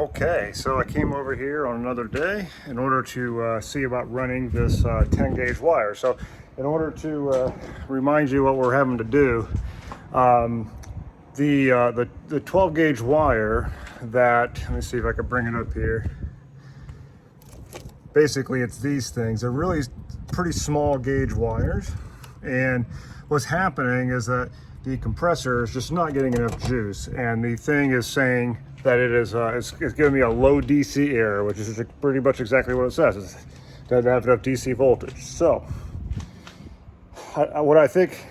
Okay, so I came over here on another day in order to see about running this 10 gauge wire. So in order to remind you what we're having to do, the 12 gauge wire that, let me see if I can bring it up here. Basically it's these things. They're really pretty small gauge wires, and what's happening is that the compressor is just not getting enough juice, and the thing is saying that it's giving me a low DC error, which is pretty much exactly what it says. It doesn't have enough DC voltage. So what I think,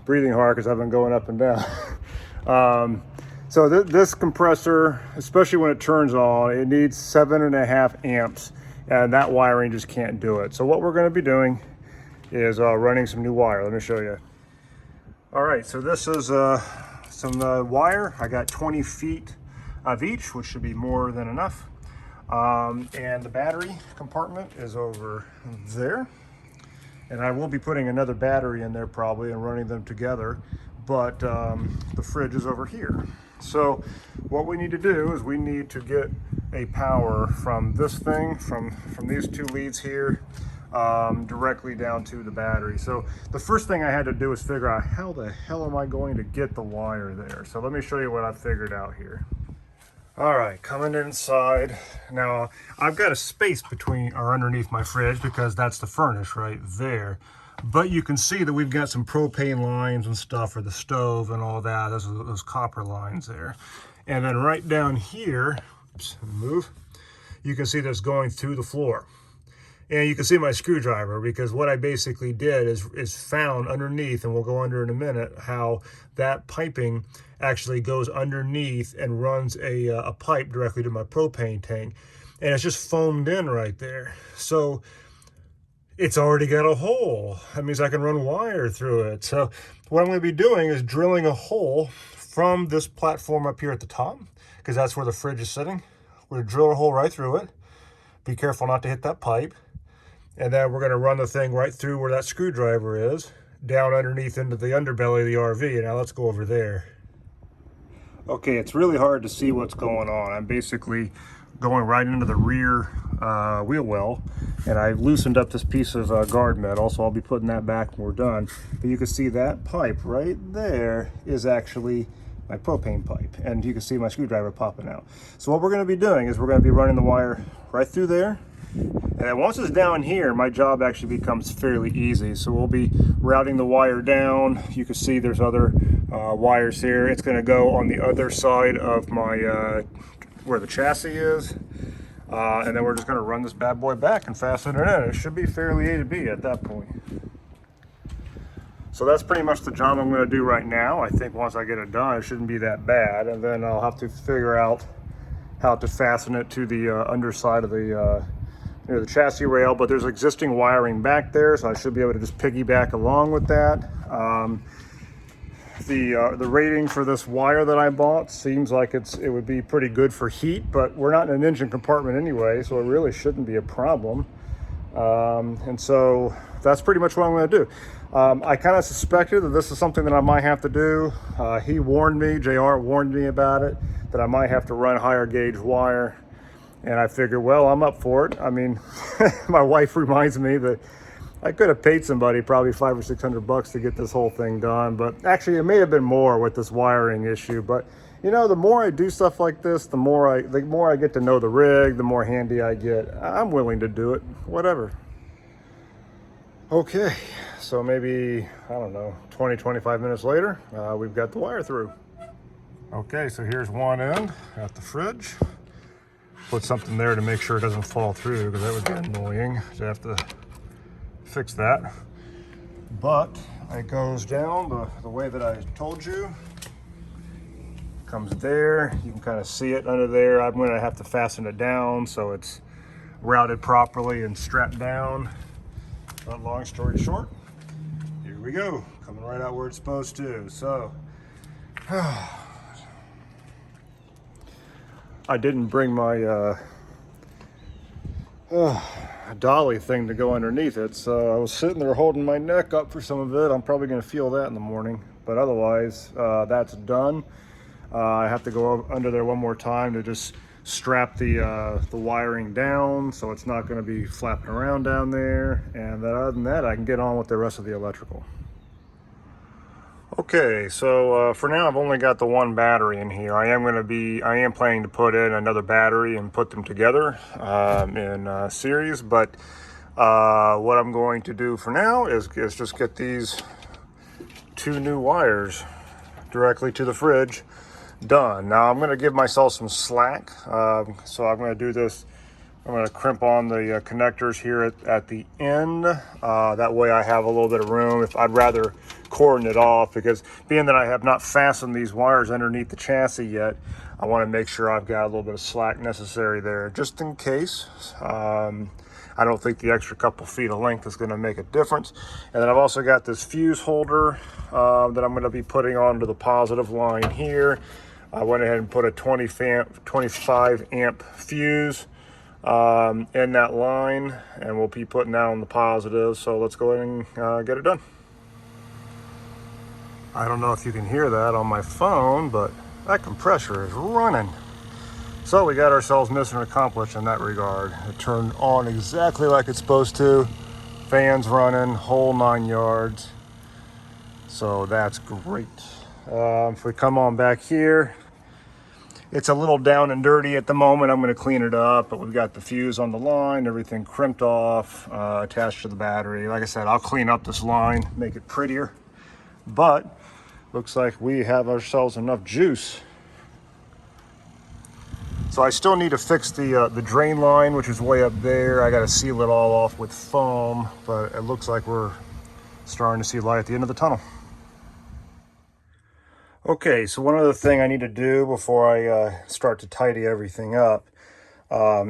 breathing hard because I've been going up and down. So this compressor, especially when it turns on, it needs 7.5 amps, and that wiring just can't do it. So what we're going to be doing is running some new wire. Let me show you. All right, so this is some wire. I got 20 feet of each, which should be more than enough. And the battery compartment is over there. And I will be putting another battery in there probably and running them together, but the fridge is over here. So what we need to do is we need to get a power from this thing, from these two leads here, directly down to the battery. So the first thing I had to do was figure out how the hell am I going to get the wire there. So let me show you what I figured out here. All right, coming inside. Now I've got a space between or underneath my fridge because that's the furnace right there. But you can see that we've got some propane lines and stuff for the stove and all that. Those copper lines there. And then right down here, oops, move, you can see that's going through the floor. And you can see my screwdriver, because what I basically did is found underneath, and we'll go under in a minute, how that piping actually goes underneath and runs a pipe directly to my propane tank. And it's just foamed in right there. So it's already got a hole. That means I can run wire through it. So what I'm going to be doing is drilling a hole from this platform up here at the top, because that's where the fridge is sitting. We're going to drill a hole right through it. Be careful not to hit that pipe. And then we're going to run the thing right through where that screwdriver is, down underneath into the underbelly of the RV. Now let's go over there. Okay, it's really hard to see what's going on. I'm basically going right into the rear wheel well, and I loosened up this piece of guard metal, so I'll be putting that back when we're done. But you can see that pipe right there is actually my propane pipe, and you can see my screwdriver popping out. So what we're going to be doing is we're going to be running the wire right through there. And then once it's down here, my job actually becomes fairly easy. So we'll be routing the wire down. You can see there's other wires here. It's going to go on the other side of my where the chassis is. And then we're just going to run this bad boy back and fasten it in. It should be fairly A to B at that point. So that's pretty much the job I'm going to do right now. I think once I get it done, it shouldn't be that bad. And then I'll have to figure out how to fasten it to the underside of the the chassis rail, but there's existing wiring back there, so I should be able to just piggyback along with that. The rating for this wire that I bought seems like it would be pretty good for heat, but we're not in an engine compartment anyway, so it really shouldn't be a problem. And so that's pretty much what I'm going to do. I kind of suspected that this is something that I might have to do. He warned me, JR warned me about it, that I might have to run higher gauge wire. And I figured, well, I'm up for it. I mean, my wife reminds me that I could have paid somebody probably $500 or $600 to get this whole thing done. But actually, it may have been more with this wiring issue. But you know, the more I do stuff like this, the more I get to know the rig, the more handy I get. I'm willing to do it, whatever. Okay, so maybe, I don't know, 20, 25 minutes later, we've got the wire through. Okay, so here's one end at the fridge. Put something there to make sure it doesn't fall through, because that would be annoying to have to fix that. But it goes down the way that I told you. Comes there. You can kind of see it under there. I'm going to have to fasten it down so it's routed properly and strapped down. But long story short, here we go. Coming right out where it's supposed to. So I didn't bring my dolly thing to go underneath it, so I was sitting there holding my neck up for some of it. I'm probably going to feel that in the morning, but otherwise that's done. I have to go under there one more time to just strap the wiring down so it's not going to be flapping around down there. And then other than that, I can get on with the rest of the electrical. Okay, so for now I've only got the one battery in here. I am planning to put in another battery and put them together in series, but what I'm going to do for now is just get these 2 new wires directly to the fridge done. Now I'm going to give myself some slack, so I'm going to do this. I'm going to crimp on the connectors here at the end. That way I have a little bit of room. If I'd rather cordon it off, because being that I have not fastened these wires underneath the chassis yet, I want to make sure I've got a little bit of slack necessary there, just in case. I don't think the extra couple feet of length is going to make a difference. And then I've also got this fuse holder that I'm going to be putting onto the positive line here. I went ahead and put a 25 amp fuse in that line, and we'll be putting that on the positive. So let's go ahead and get it done. I don't know if you can hear that on my phone, but that compressor is running. So we got ourselves mission accomplished in that regard. It turned on exactly like it's supposed to. Fans running, whole 9 yards. So that's great. If we come on back here, it's a little down and dirty at the moment. I'm going to clean it up, but we've got the fuse on the line, everything crimped off, attached to the battery. Like I said, I'll clean up this line, make it prettier, but looks like we have ourselves enough juice. So I still need to fix the drain line, which is way up there. I got to seal it all off with foam, but it looks like we're starting to see light at the end of the tunnel. Okay, so one other thing I need to do before I start to tidy everything up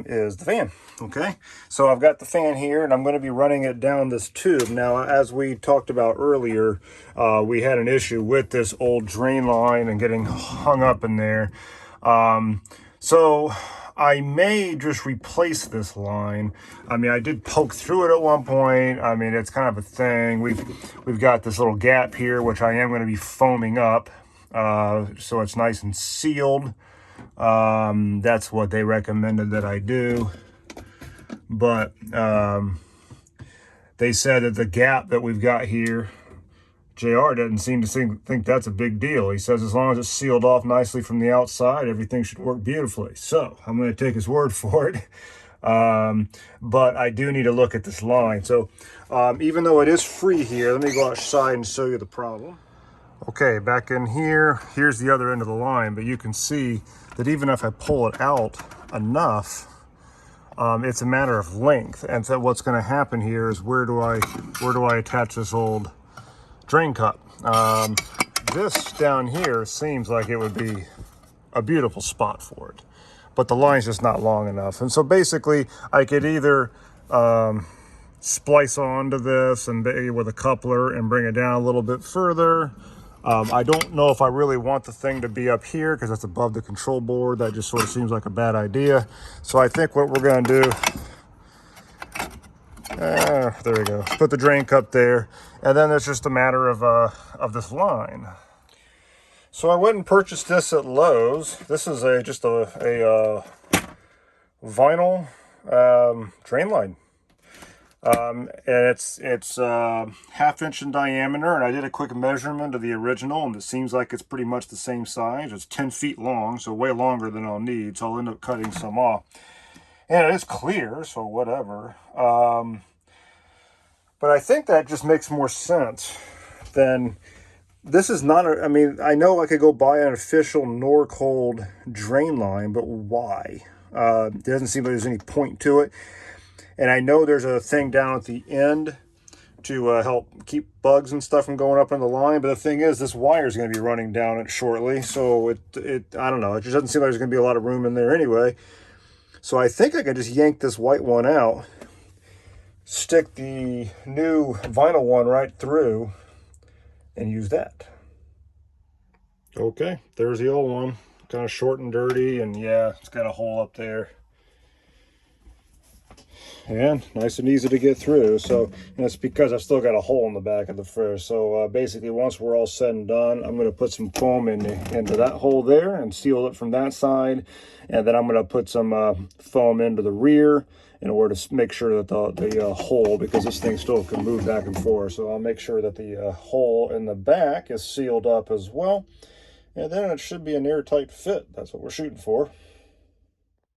is the fan. Okay, so I've got the fan here, and I'm going to be running it down this tube. Now, as we talked about earlier, we had an issue with this old drain line and getting hung up in there. So I may just replace this line. I mean, I did poke through it at one point. I mean, it's kind of a thing. We've got this little gap here, which I am going to be foaming up, so it's nice and sealed. That's what they recommended that I do. But they said that the gap that we've got here, JR doesn't seem to think that's a big deal. He says as long as it's sealed off nicely from the outside, everything should work beautifully. So I'm going to take his word for it. But I do need to look at this line. So even though it is free here, let me go outside and show you the problem. Okay, back in here, here's the other end of the line, but you can see that even if I pull it out enough, it's a matter of length. And so what's going to happen here is where do I attach this old drain cup? This down here seems like it would be a beautiful spot for it, but the line's just not long enough. And so basically I could either splice onto this and with a coupler and bring it down a little bit further. I don't know if I really want the thing to be up here because that's above the control board. That just sort of seems like a bad idea. So I think what we're going to do, there we go, put the drain cup there, and then it's just a matter of this line. So I went and purchased this at Lowe's. This is just a vinyl drain line. And it's 1/2 inch in diameter, and I did a quick measurement of the original, and it seems like it's pretty much the same size. It's 10 feet long, so way longer than I'll need, so I'll end up cutting some off. And it is clear, so whatever. But I think that just makes more sense than, this is not I mean, I know I could go buy an official Norcold drain line, but why? There doesn't seem like there's any point to it. And I know there's a thing down at the end to help keep bugs and stuff from going up in the line. But the thing is, this wire is going to be running down it shortly. So I don't know. It just doesn't seem like there's going to be a lot of room in there anyway. So I think I can just yank this white one out, stick the new vinyl one right through, and use that. Okay, there's the old one. Kind of short and dirty, and yeah, it's got a hole up there. And nice and easy to get through. So, and it's because I've still got a hole in the back of the fridge. So basically, once we're all said and done, I'm going to put some foam into that hole there and seal it from that side. And then I'm going to put some foam into the rear in order to make sure that the hole, because this thing still can move back and forth. So I'll make sure that the hole in the back is sealed up as well. And then it should be an airtight fit. That's what we're shooting for.